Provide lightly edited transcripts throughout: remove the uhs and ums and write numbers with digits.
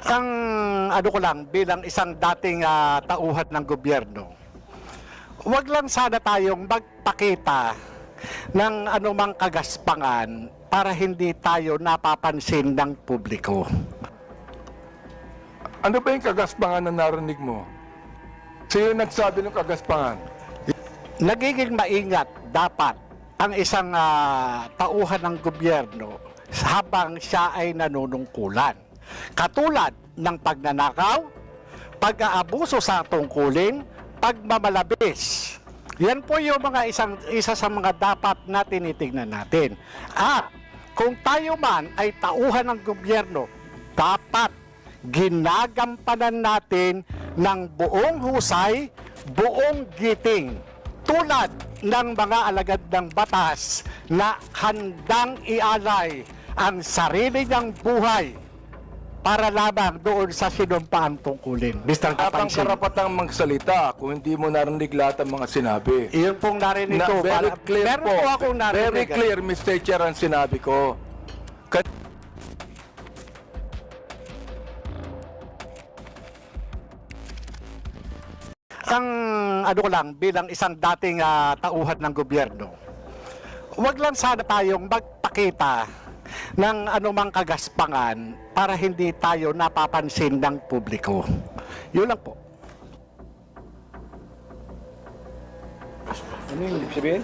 Ang ano ko lang bilang isang dating tauhan ng gobyerno, wag lang sana tayong magpakita ng anumang kagaspangan para hindi tayo napapansin ng publiko. Ano ba yung kagaspangan na narinig mo? Sino nagsabi ng kagaspangan? Nagiging maingat dapat ang isang tauhan ng gobyerno habang siya ay nanunungkulan. Katulad ng pagnanakaw, pag-aabuso sa tungkulin, pagmamalabis. Yan po yung isa sa mga dapat na tinitingnan natin. At kung tayo man ay tauhan ng gobyerno, dapat ginagampanan natin ng buong husay, buong giting. Tulad ng mga alagad ng batas na handang ialay ang sarili niyang buhay para lamang doon sa sinumpaang tungkulin. Mr. Wala kang Kapansin. karapatang magsalita kung hindi mo narinig lahat ang mga sinabi. Iyon pong narinig ko. Very clear Meron po. po akong narinig. Very clear, Mr. Chair, ang sinabi ko. Ang ano ko lang bilang isang dating tauhan ng gobyerno, wag lang sana tayong magpakita ng anumang kagaspangan para hindi tayo napapansin ng publiko. Yun lang po. Ano yung ibig sabihin?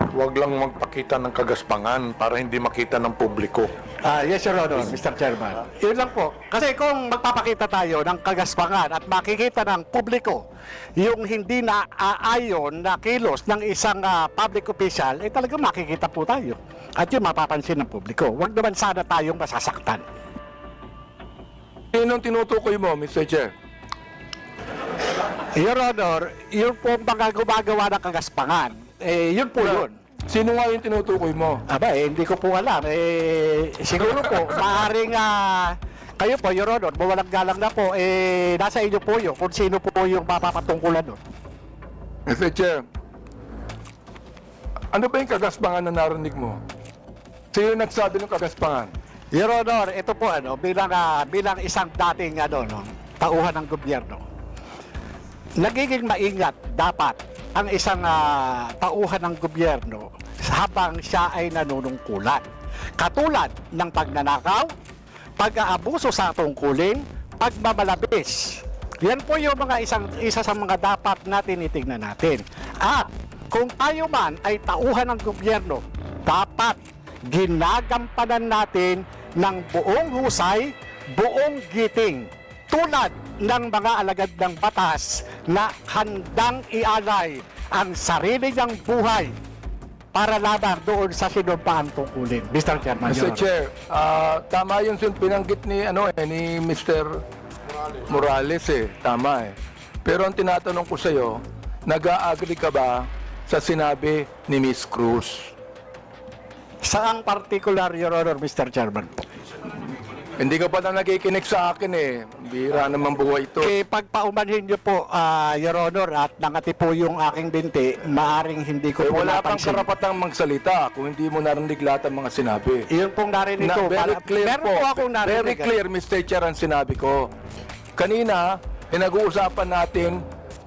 Huwag lang magpakita ng kagaspangan para hindi makita ng publiko. Yes, Your Honor, Mr. Chairman. Yun lang po. Kasi kung magpapakita tayo ng kagaspangan at makikita ng publiko yung hindi na aayon na kilos ng isang public official, talagang makikita po tayo. At yun mapapansin ng publiko. Huwag naman sana tayong masasaktan. Sinong tinutukoy mo, Mr. Chair? Your Honor, yun po ang mga gumagawa ng kagaspangan. Yun po yun. Sino nga yung tinutukoy mo? Aba, hindi ko po alam. Siguro po, maaaring kayo po, Your Honor, mawalang galang na po, nasa inyo po yun kung sino po yung mapapatungkulan doon. Mr. Chair, ano ba yung kagaspangan na narinig mo? Sino nagsabi ng kagaspangan? Your Honor, ito po bilang isang dating tauhan ng gobyerno. Nagiging maingat dapat ang isang tauhan ng gobyerno habang siya ay nanunungkulan. Katulad ng pagnanakaw, pag-aabuso sa tungkulin, pagmamalabis. Yan po yung isa sa mga dapat na tinitingnan natin. At kung tayo man ay tauhan ng gobyerno, dapat ginagampanan natin ng buong husay, buong giting. Tulad ng mga alagad ng batas na handang ialay ang sarili niyang buhay para lamang doon sa sinumpaang tungkulin. Mr. Chairman. Mr. Chair, tama yung pinanggit ni Mr. Morales tama Pero ang tinatanong ko sa iyo, nag-a-agree ka ba sa sinabi ni Miss Cruz? Saang particular, Your Honor, Mr. Chairman po? Hindi ka pa na nakikinig sa akin Bira naman buhay ito. Pagpaumanhin niyo po, Your Honor, at nangati po yung aking binti, maaring hindi ko po Wala kang napansin. karapatang magsalita kung hindi mo narinig lahat ang mga sinabi. Iyon pong narinig ko. Very clear Meron po. po akong narinig. Very clear, Mr. Chair, ang sinabi ko. Kanina, nag-uusapan natin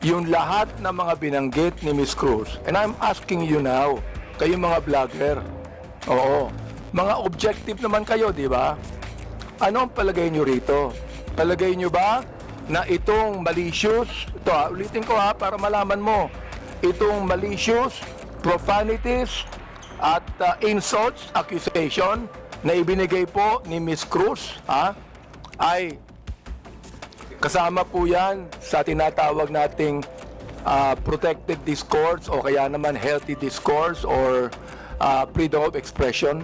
yung lahat ng mga binanggit ni Miss Cruz. And I'm asking you now, kayong mga vlogger, oo, mga objective naman kayo, di ba? Ano ang palagay nyo rito? Palagay nyo ba na itong malicious, ito ulitin ko para malaman mo, itong malicious, profanities, at insults, accusation na ibinigay po ni Miss Cruz, ay kasama po yan sa tinatawag nating protected discourse o kaya naman healthy discourse or freedom of expression.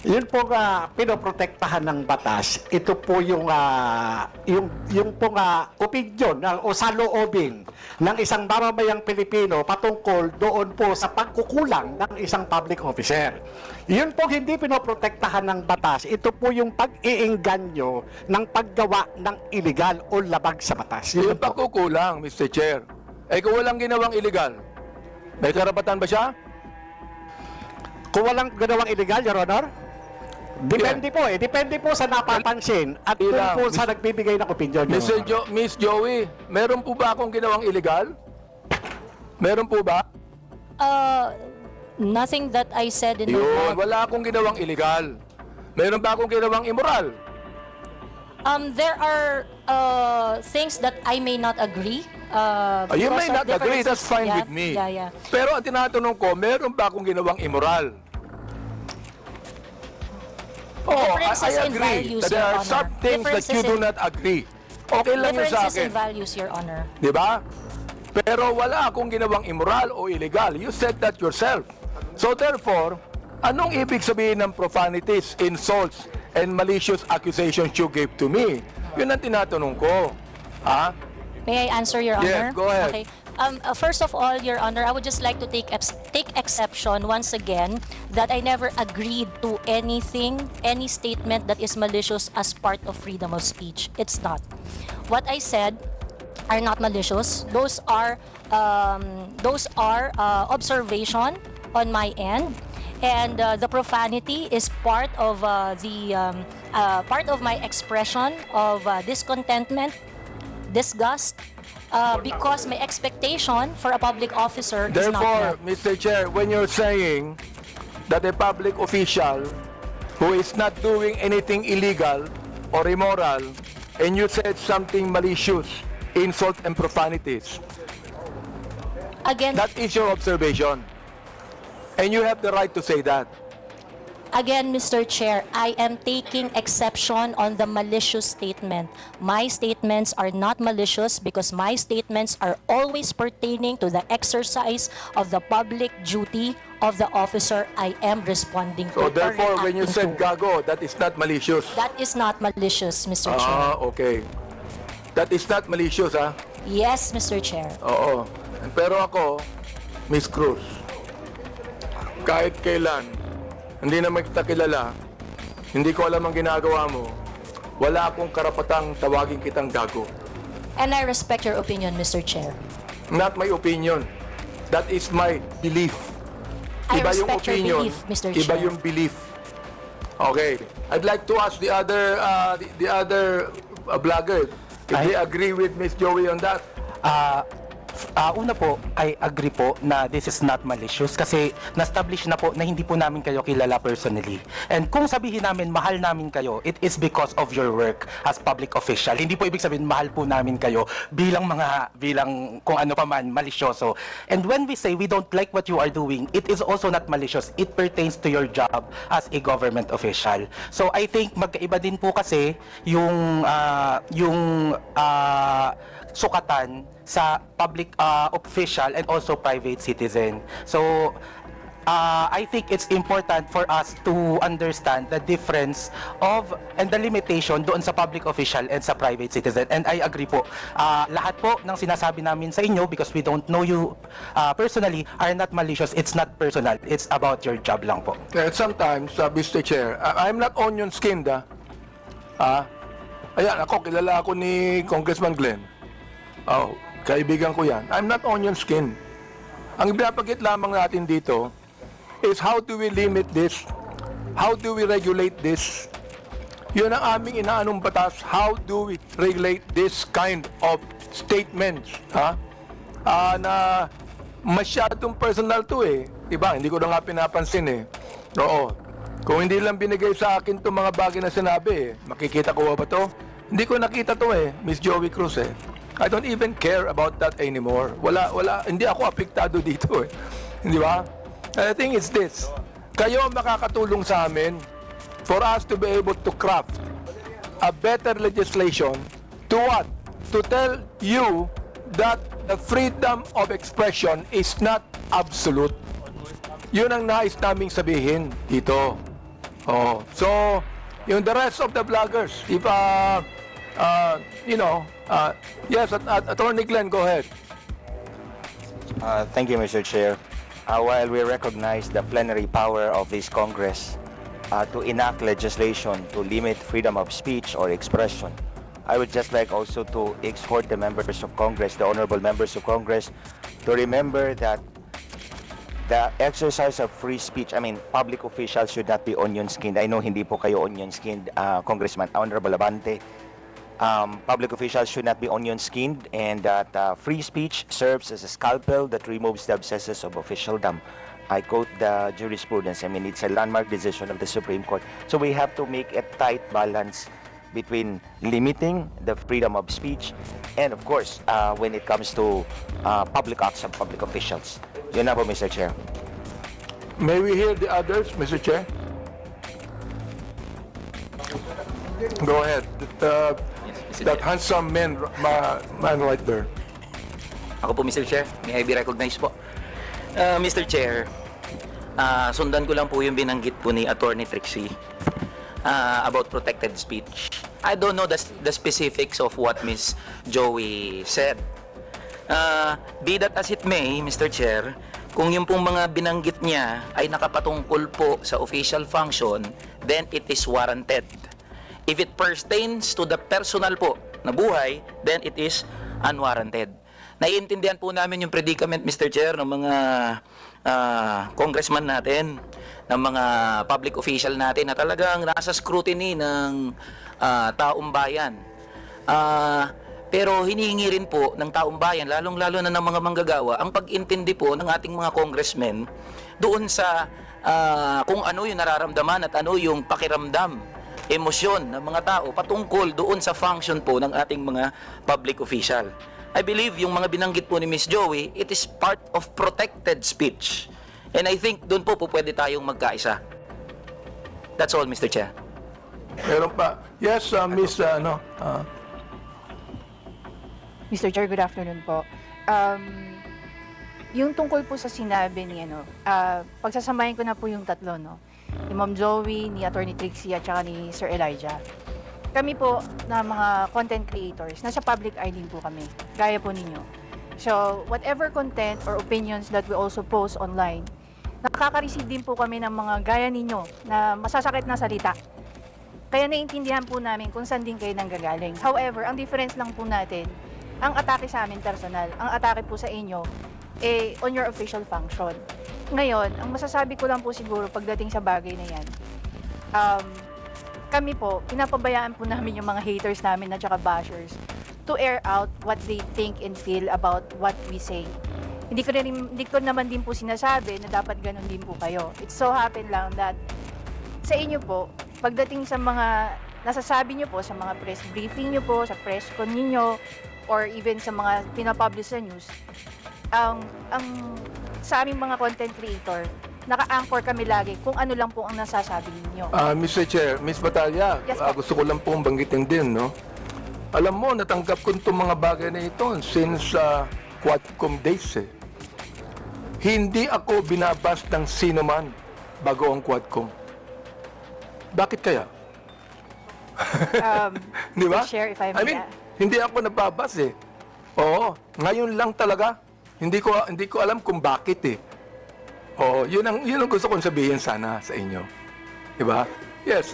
Yun po pinoprotektahan ng batas. Ito po yung pong opinion o saloobin ng isang mamamayang Pilipino patungkol doon po sa pagkukulang ng isang public officer. Yun po hindi pinoprotektahan ng batas. Ito po yung pag-iingganyo ng paggawa ng illegal o labag sa batas. Yung pagkukulang, Mr. Chair, kung walang ginawang illegal, may karapatan ba siya? Kung walang ginawang illegal, Your Honor? Depende po eh. Depende po sa napapansin at kung Ilang, po sa nagbibigay ng opinion. Your Honor. Miss Joey, meron po ba akong ginawang illegal? Meron po ba? Nothing that I said in the Yun, blog. wala akong ginawang illegal. Meron ba akong ginawang immoral? There are things that I may not agree. You because may of not agree, that's differences. fine Yeah, with me. Yeah. Pero ang tinatanong ko, meron ba akong ginawang immoral? Oh, Differences I in agree values, that there Your are Honor. some things that you do Differences in- not agree. Okay lang yun sa Differences akin. in values, Your Honor. Di ba? Pero wala akong ginawang immoral o illegal. You said that yourself. So therefore, anong ibig sabihin ng profanities, insults, and malicious accusations you gave to me? Yun ang tinatanong ko. Ha? May I answer, Your Yes, Honor? go ahead. Okay. First of all, Your Honor, I would just like to take exception once again that I never agreed to anything, any statement that is malicious as part of freedom of speech. It's not. What I said are not malicious. Those are observation on my end. And the profanity is part of part of my expression of discontentment, disgust, because my expectation for a public officer is not Therefore, met. Mr. Chair, when you're saying that a public official who is not doing anything illegal or immoral, and you said something malicious, insult and profanities, Again, that is your observation. And you have the right to say that. Again, Mr. Chair, I am taking exception on the malicious statement. My statements are not malicious because my statements are always pertaining to the exercise of the public duty of the officer I am responding So to. or therefore, when you reacting said to. gago, that is not malicious. That is not malicious, Mr. Chair. Ah, okay. That is not malicious, ah. Yes, Mr. Chair. Oo. Pero ako, Miss Cruz, kahit kailan, hindi naman kita kilala, hindi ko alam ang ginagawa mo, wala akong karapatang tawagin kitang gago. And I respect your opinion, Mr. Chair. Not my opinion. That is my belief. I Iba yung respect your opinion, belief, Mr. iba Chair. yung belief. Okay. I'd like to ask the other vlogger if they agree with Miss Joey on that. Una po, I agree po na this is not malicious kasi na-establish na po na hindi po namin kayo kilala personally. And kung sabihin namin mahal namin kayo, it is because of your work as public official. Hindi po ibig sabihin mahal po namin kayo bilang kung ano pa man, malisyoso. And when we say we don't like what you are doing, it is also not malicious. It pertains to your job as a government official. So I think magkaiba din po kasi yung sukatan sa public official and also private citizen. So, I think it's important for us to understand the difference of and the limitation doon sa public official and sa private citizen. And I agree po. Lahat po ng sinasabi namin sa inyo, because we don't know you personally, are not malicious. It's not personal. It's about your job lang po. Sometimes, Mr. Chair, I'm not onion skinned, ayan, kilala ako ni Congressman Glenn. Oh, kaibigan ko yan. I'm not onion skin. Ang pinapagit lamang natin dito is how do we limit this? How do we regulate this? Yun ang aming inaanong batas. How do we regulate this kind of statements? Na masyadong personal to eh. Diba? Hindi ko na nga pinapansin eh. Oo. Kung hindi lang binigay sa akin itong mga bagay na sinabi eh, makikita ko ba to? Hindi ko nakita to eh, Miss Joey Cruz eh. I don't even care about that anymore. Hindi ako apektado dito eh. Di ba? And the thing is this, kayo ang makakatulong sa amin for us to be able to craft a better legislation to what? To tell you that the freedom of expression is not absolute. Yun ang nais naming sabihin dito. Oh, so, yung the rest of the vloggers, if yes, Attorney Glenn, go ahead. Thank you, Mr. Chair. While we recognize the plenary power of this Congress to enact legislation to limit freedom of speech or expression, I would just like also to exhort the members of Congress, the honorable members of Congress, to remember that the exercise of free speech, I mean, public officials should not be onion-skinned. I know hindi po kayo onion-skinned, Congressman Honorable Abante. Public officials should not be onion-skinned, and that free speech serves as a scalpel that removes the abscesses of officialdom. I quote the jurisprudence. I mean, it's a landmark decision of the Supreme Court. So we have to make a tight balance between limiting the freedom of speech and, of course, when it comes to public acts of public officials. Yun na po, Mr. Chair. May we hear the others, Mr. Chair? Go ahead. That handsome man right there. Ako po, Mr. Chair. May I be recognized po? Mr. Chair, sundan ko lang po yung binanggit po ni Attorney Trixie about protected speech. I don't know the specifics of what Miss Joey said. Be that as it may, Mr. Chair, kung yung pong mga binanggit niya ay nakapatungkol po sa official function, then it is warranted. If it pertains to the personal po na buhay, then it is unwarranted. Naiintindihan po namin yung predicament, Mr. Chair, ng mga congressman natin, ng mga public official natin na talagang nasa scrutiny ng taong bayan. Pero hinihingi rin po ng taong bayan, lalong-lalo na ng mga manggagawa, ang pag-intindi po ng ating mga congressmen doon sa kung ano yung nararamdaman at ano yung pakiramdam, emosyon ng mga tao patungkol doon sa function po ng ating mga public official. I believe yung mga binanggit po ni Miss Joey, it is part of protected speech. And I think doon po pwede tayong magkaisa. That's all, Mr. Chair. Meron pa. Yes, Miss, Mr. Chair, good afternoon po. Yung tungkol po sa sinabi ni pagsasamahin ko na po yung tatlo, no? Ni Ma'am Joey, ni Attorney Trixie, at saka ni Sir Elijah. Kami po na mga content creators, nasa public eye din po kami, gaya po ninyo. So, whatever content or opinions that we also post online, nakaka-receive din po kami ng mga gaya ninyo na masasakit na salita. Kaya naiintindihan po namin kung saan din kayo nanggagaling. However, ang difference lang po natin, ang atake sa amin personal, ang atake po sa inyo, on your official function. Ngayon, ang masasabi ko lang po siguro pagdating sa bagay na yan, kami po, pinapabayaan po namin yung mga haters namin at saka bashers to air out what they think and feel about what we say. Hindi ko naman din po sinasabi na dapat ganun din po kayo. It so happen lang that sa inyo po, pagdating sa mga nasasabi nyo po, sa mga press briefing nyo po, sa press con ninyo, or even sa mga pinapublish sa news, sa aming mga content creator, naka-anchor kami lagi kung ano lang po ang nasasabi ninyo. Mr. Chair, Miss Batalya, Yes, po. gusto ko lang pong banggitin din, no? Alam mo, natanggap ko itong mga bagay na ito since Quadcom days, eh. Hindi ako binabas ng sino man bago ang Quadcom. Bakit kaya? Di ba? Share if I I may mean, hindi ako nababas, eh. Oo, ngayon lang talaga. Hindi ko alam kung bakit, eh. Oo, yun ang gusto kong sabihin sana sa inyo. Diba? Yes,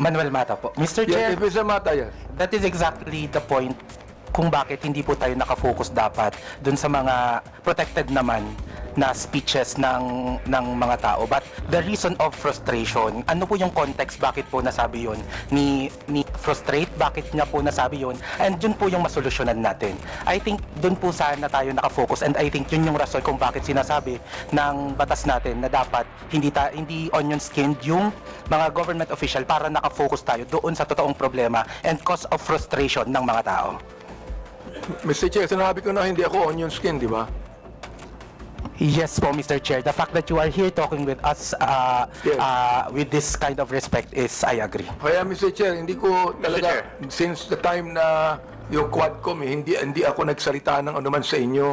Manuel Mata po. Mr. yes, Chair, Mr. Mata, yes. that is exactly the point kung bakit hindi po tayo nakafocus dapat dun sa mga protected naman na speeches ng mga tao. But the reason of frustration, ano po yung context bakit po nasabi yun ni frustrate, bakit niya po nasabi yun, and yun po yung masolusyonan natin. I think dun po sana tayo nakafocus, and I think yun yung rason kung bakit sinasabi ng batas natin na dapat hindi onion skinned yung mga government official para nakafocus tayo doon sa totoong problema and cause of frustration ng mga tao. Mr. Chair, sinabi ko na hindi ako onion skin, di ba? Yes po, Mr. Chair. The fact that you are here talking with us Yes. with this kind of respect is, I agree. Kaya, Mr. Chair, hindi ko talaga, since the time na yung Quadcom, hindi ako nagsalita ng anuman sa inyo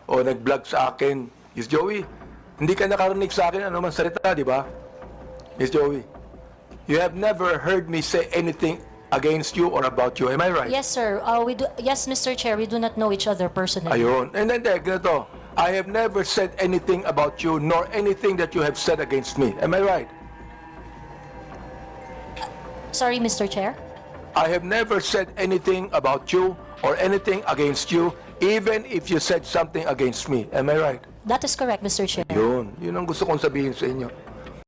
o nag-vlog sa akin. Miss Joey, hindi ka nakarinig sa akin anuman salita, di ba? Miss Joey, you have never heard me say anything against you or about you. Am I right? Yes, sir. Yes, Mr. Chair, we do not know each other personally. Ayun. And then, ganito. I have never said anything about you nor anything that you have said against me. Am I right? Sorry, Mr. Chair. I have never said anything about you or anything against you, even if you said something against me. Am I right? That is correct, Mr. Chair. Yun ang gusto kong sabihin sa inyo.